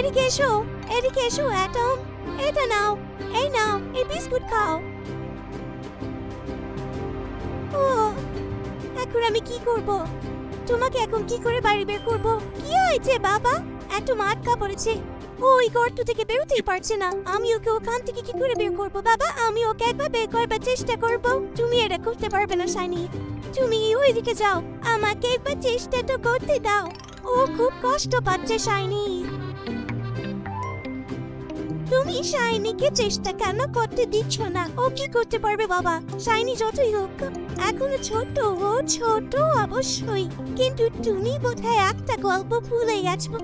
এদিকে এসো, এদিকে এসো অ্যাটম। এটা নাও, এই নাও, এই বিস্কুট খাও। ও, এখন আমি কি করব? তোমাকে এখন কি করে বাড়ি বের করব? কি হয়েছে বাবা? অ্যাটম আটকা পড়েছে, ও ওই গর্ত থেকে বেরোতেই পারছে না। আমি ওকে ওখান থেকে কি করে বের করব বাবা? আমি ওকে একবার বের করবার চেষ্টা করব। তুমি এটা করতে পারবে না শাইনি, তুমি ওইদিকে যাও, আমাকে একবার চেষ্টা তো করতে দাও। ও খুব কষ্ট পাচ্ছে শাইনি। তুমি শাইনিকে চেষ্টা কেন করতে দিচ্ছ না? ও কি করতে পারবে বাবা? শাইনি যতই হোক এখনো ছোট, ও ছোট অবশ্যই, কিন্তু তুমি বোধহয় একটা গল্প ভুলে গেছো।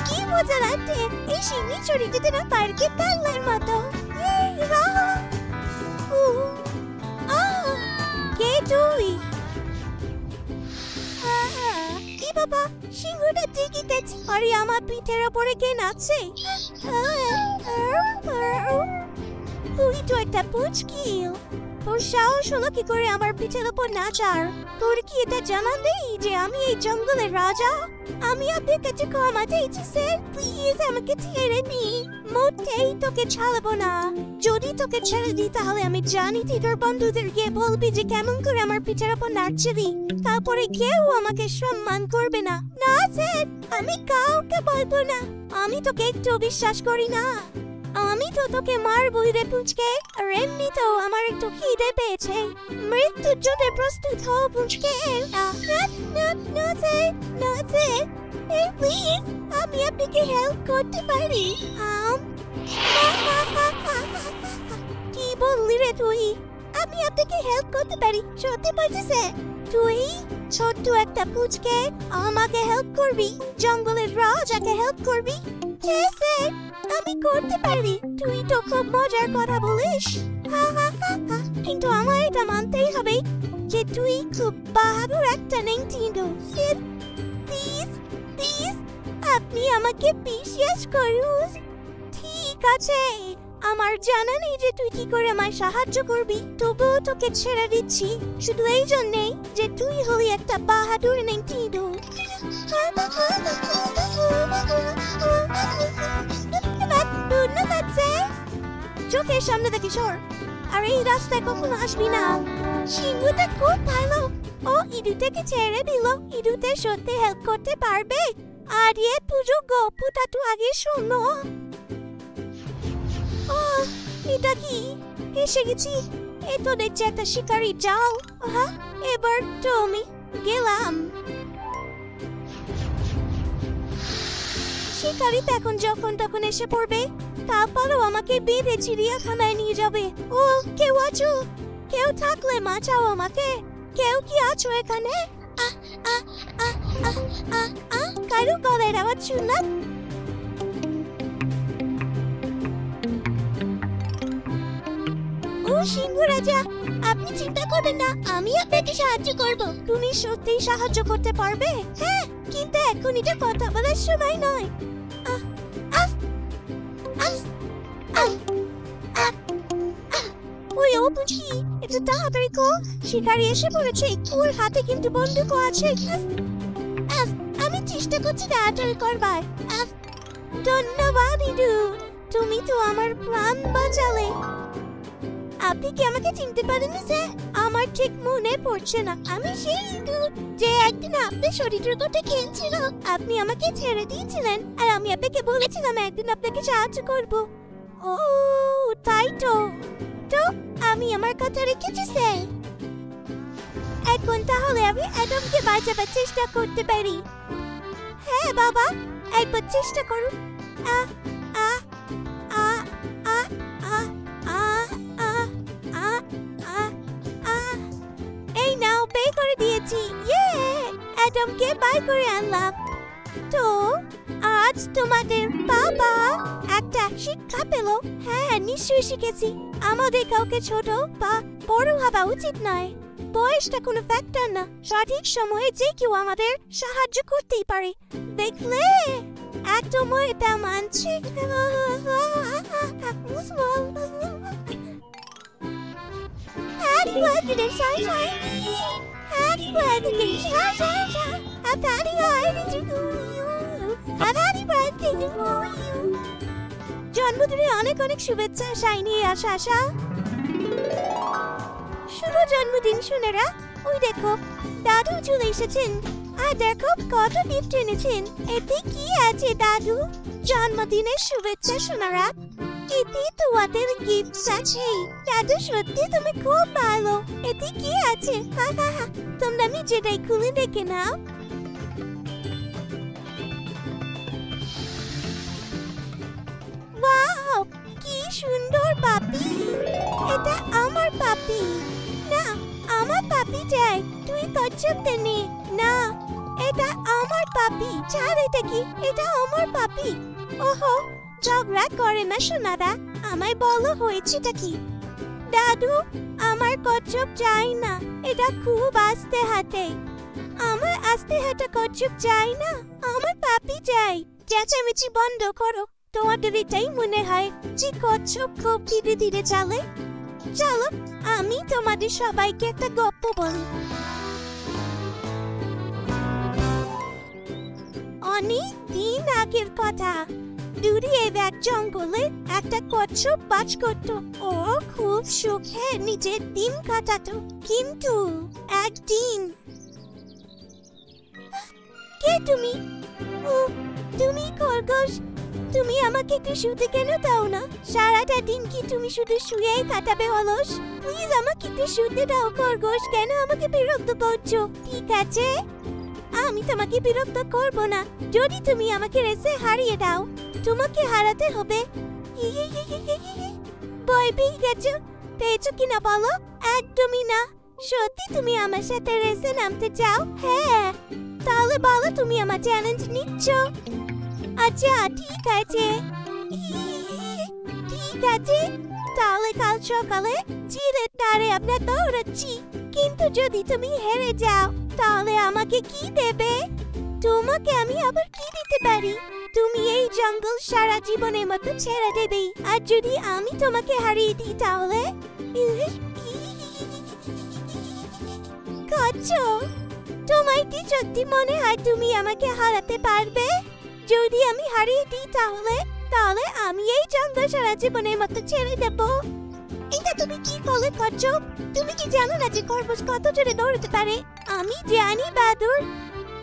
কি মজা লাগছে এই শিঙি চড়িতে না পার্কে পাল্লার মতো। কে তুই? কি বাবা, সিংহটা ঠিকই গেছে। আরে আমার পিঠের ওপরে কে নাচছে? তুই তো একটা পুচকি, তোর সাহস হলো কি করে আমার পিঠের ওপর নাচার? তোর কি এটা জানা নেই যে আমি এই জঙ্গলের রাজা? আমি আপনার কাছে ক্ষমা চাইছি স্যার, প্লিজ আমাকে ছেড়ে দিন। মোটেই তোকে ছাড়বো না। যদি তোকে ছেড়ে দিই তাহলে আমি জানি তুই তোর বন্ধুদের গিয়ে বলবি যে কেমন করে আমার পিঠের ওপর নাচছিলি, তারপরে কেউ আমাকে সম্মান করবে না। না স্যার, আমি কাউকে বলবো না। আমি তোকে একটু বিশ্বাস করি না। আমি তো তোকে মারবই রে পুচকে। আর এমনিতেও আমার একটু খিদে পেয়েছে। মৃত্যুর জন্য প্রস্তুত হও পুচকে। প্লিজ, আমি আপনাকে হেল্প করতে পারি। কি বললি রে তুই? আমি আপনাকে হেল্প করতে পারি, সত্যি বলছিস? তুই ছোট্ট একটা পুচকে আমাকে হেল্প করবি? জঙ্গলের রাজাকে হেল্প করবি? হ্যাঁ স্যার, আমি করতে পারি। তুই তো খুব মজার কথা বলিস। কিন্তু আমার এটা মানতেই হবে যে তুই খুব বাহাদুর একটা নেংটিন্ডু। প্লিজ প্লিজ, আপনি আমাকে বিশ্বাস করুন। ঠিক আছে, আমার জানা নেই যে তুই কি করে আমায় সাহায্য করবি, তবুও তোকে ছেড়ে দিচ্ছি শুধু এই জন্যেই যে তুই হলি একটা বাহাদুর নেংটিন্ডু। চোখের সামনে দেখি সর, আর এই রাস্তায় কখনো আসবি না। সিংহটা খুব ভালো, ও ইঁদুরটাকে ছেড়ে দিল। ইঁদুরটা সত্যি হেল্প করতে পারবে। আর এ পুরো গল্পটা তো আগে শোনো। এটা কি? এসে গেছি। এই তো দেখছি একটা শিকারি জাল। এবার তো আমি গেলাম। শিকারিটা এখন যখন তখন এসে পড়বে, তারপরও আমাকে বেঁধে চিড়িয়াখানায় নিয়ে যাবে। ও, কেউ আছো? কেউ থাকলে বাঁচাও আমাকে। কেউ কি আছো এখানে? কারো গলার আওয়াজ শুনলাম। ও সিংহ রাজা, আপনি চিন্তা করবেন না, আমি আপনাকে সাহায্য করব। তুমি সত্যিই সাহায্য করতে পারবে? হ্যাঁ, কিন্তু এখন এটা কথা বলার সময় নয়। ওই ও বুঝি, এটা তাড়াতাড়ি কর, শিকারি এসে পড়েছে। ওর হাতে কিন্তু বন্দুকও আছে। আমি চেষ্টা করছি তাড়াতাড়ি করবার। ধন্যবাদ ইঁদুর, তুমি তো আমার প্রাণ বাঁচালে। আপনি কি আমাকে চিনতে পারেননি স্যার? আমার ঠিক মনে পড়ছে না। আমি সেই ইঁদুর যে একদিন আপনার শরীরের কথা খেলছিল। আপনি আমাকে ছেড়ে দিয়েছিলেন, আর আমি আপনাকে বলেছিলাম একদিন আপনাকে সাহায্য করব। ও তাই তো। তো আমি আমার কথা রেখেছি স্যার। এখন তাহলে আমি অ্যাডামকে বাঁচাবার চেষ্টা করতে পারি। হ্যাঁ বাবা, একবার চেষ্টা করুন। এই নাও, বের করে দিয়েছি। অ্যাডামকে বাই করে আনলাম। তো আজ তোমাদের বাবা একটা শিক্ষা পেল। হ্যাঁ, নিশ্চয়ই শিখেছি আমাদের কাউকে ছোট বা বড় ভাবা উচিত নয়। বয়সটা কোনো ফ্যাক্টর না, সঠিক সময়ে যে কেউ আমাদের সাহায্য করতেই পারে। দেখলে একদম এটা মানছি। Happy birthday, Sunshine! Happy birthday, Sunshine! Happy birthday to you! Happy birthday to you! জন্মদিনে অনেক অনেক শুভেচ্ছা শাইনি আর শাশা। শুভ জন্মদিন সোনারা। ওই দেখো দাদু চলে এসেছেন। আর দেখো কত গিফট এনেছেন। এতে কি আছে দাদু? জন্মদিনের শুভেচ্ছা সোনারা। এতে তোমাদের গিফট আছে। দাদু সত্যি তুমি খুব ভালো। এতে কি আছে? হা হা হা, তোমরা নিজেরাই খুলে দেখে নাও। ওয়াও, কি সুন্দর পাপি। এটা আমার পাপি। না, আমার পাপি চাই। তুই কচ্ছপটা নে। না, এটা আমার পাপি। ছাড় এটা কি? এটা আমার পাপি। ওহো, ঝগড়া করে না সোনারা। আমায় বলো হয়েছেটা কি? দাদু, আমার কচ্ছপ চাই না। এটা খুব আস্তে হাঁটে। আমার আস্তে হাঁটা কচ্ছপ চাই না। আমার পাপি চাই। চেঁচামেচি বন্ধ করো। তোমাদের এটাই মনে হয় যে কচ্ছপ খুব ধীরে ধীরে চলে? চলো আমি তোমাদের সবাইকে একটা গল্প বলি। অনেক দিন আগের কথা। দূরে এক জঙ্গলে একটা কচ্ছপ বাস করত। ও খুব সুখে নিজের দিন কাটাতো। কিন্তু একদিন। কে তুমি? ও তুমি খরগোশ। তুমি আমাকে একটু শুতে কেন দাও না? সারাটা দিন কি তুমি শুধু শুয়েই কাটাবে অলস? প্লিজ আমাকে একটু শুতে দাও খরগোশ। কেন আমাকে বিরক্ত করছো? ঠিক আছে, আমি তোমাকে বিরক্ত করব না যদি তুমি আমাকে রেসে হারিয়ে দাও। তোমাকে হারাতে হবে। ভয় পেয়ে গেছো? পেয়েছো কিনা বলো? একদমই না। সত্যি তুমি আমার সাথে রেসে নামতে চাও? হ্যাঁ, তাহলে বলো তুমি আমার চ্যালেঞ্জ নিচ্ছ? আচ্ছা ঠিক আছে। ঠিক আছে, তাহলে কাল সকালে জিরের ধারে আমরা দৌড়াচ্ছি। কিন্তু যদি তুমি হেরে যাও তাহলে আমাকে কি দেবে? তোমাকে আমি আবার কি দিতে পারি? তুমি এই জঙ্গল সারা জীবনের মতো ছেড়ে দেবে। আর যদি আমি তোমাকে হারিয়ে দিই তাহলে? কচ্ছপ, তোমার কি সত্যি মনে হয় তুমি আমাকে হারাতে পারবে? যদি আমি হারিয়ে দিই তাহলে? তাহলে আমি এই জঙ্গল সারা জীবনের মতো ছেড়ে দেব। এটা তুমি কি বলে কচ্ছপ? তুমি কি জানো না যে খরগোশ কত জোরে দৌড়াতে পারে? আমি জানি বাদুর,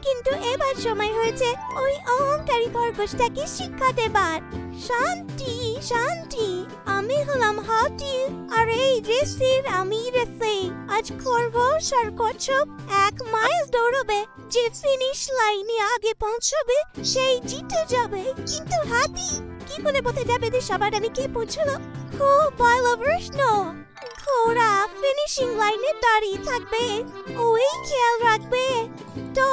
কিন্তু এবার সময় হয়েছে ওই অহংকারী খরগোশটাকে শিক্ষা দেবার। শান্তি শান্তি, আমি হলাম হাতি আর এই রেসের আমি রেসে। আজ খরগোশ আর কচ্ছপ 1 মাইল দৌড়াবে। যে ফিনিশ লাইনে আগে পৌঁছবে সেই জিতে যাবে। কিন্তু হাতি কি করে পথে যাবে? সবার আমি কে পৌঁছলো? খুব ভালো প্রশ্ন। ঘোড়া ফিনিশিং লাইনে দাঁড়িয়ে থাকবে, ওই খেয়াল রাখবে। তো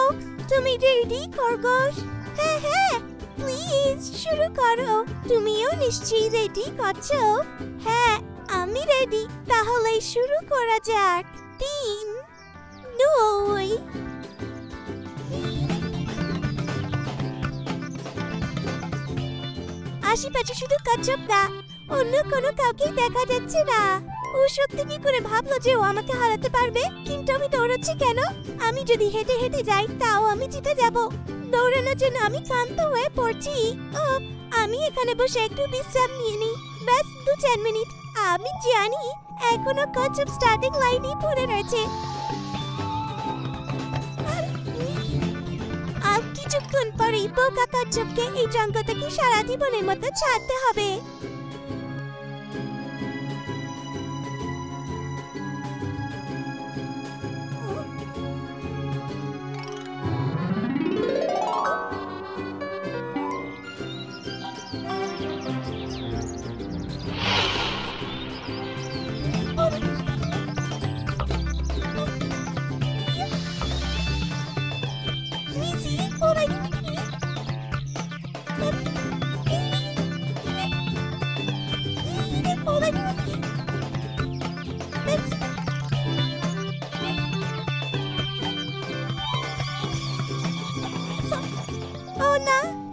তুমি রেডি খরগোশ? হ্যাঁ হ্যাঁ, প্লিজ শুরু করো। তুমিও নিশ্চয়ই রেডি কচ্ছপ? হ্যাঁ আমি রেডি। তাহলে শুরু করা যাক। 3, 2। আশেপাশে শুধু কচ্ছপ না, অন্য কোনো কাউকে দেখা যাচ্ছে না। ও সত্যি কি করে ভাবলো যে ও আমাকে হারাতে পারবে? কিন্তু আমি দৌড়াচ্ছি কেন? আমি যদি হেঁটে হেঁটে যাই তাও আমি জিতে যাব। দৌড়ানোর জন্য আমি ক্লান্ত হয়ে পড়ছি। ও, আমি এখানে বসে একটু বিশ্রাম নিয়ে নিই। ব্যাস 2-4 মিনিট। আমি জানি এখনো কচ্ছপ স্টার্টিং লাইনে পড়ে রয়েছে। আর কিছুক্ষণ পরেই বোকা কচ্ছপকে এই জঙ্গল থেকে সারা জীবনের মতো ছাড়তে হবে।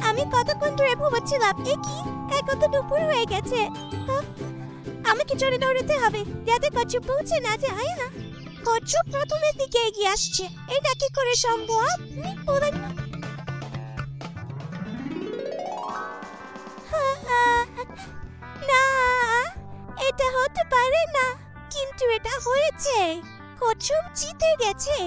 আমি কতক্ষণ ধরে ঘুমাচ্ছিলাম। এ কি, এখন তো দুপুর হয়ে গেছে। আমাকে জোরে দৌড়াতে হবে যাতে কচ্ছপ পৌঁছে না যায় না। কচ্ছপ প্রথমের দিকে এগিয়ে আসছে, এটা কি করে সম্ভব? না, এটা হতে পারে না, কিন্তু এটা হয়েছে। কচ্ছপ জিতে গেছে।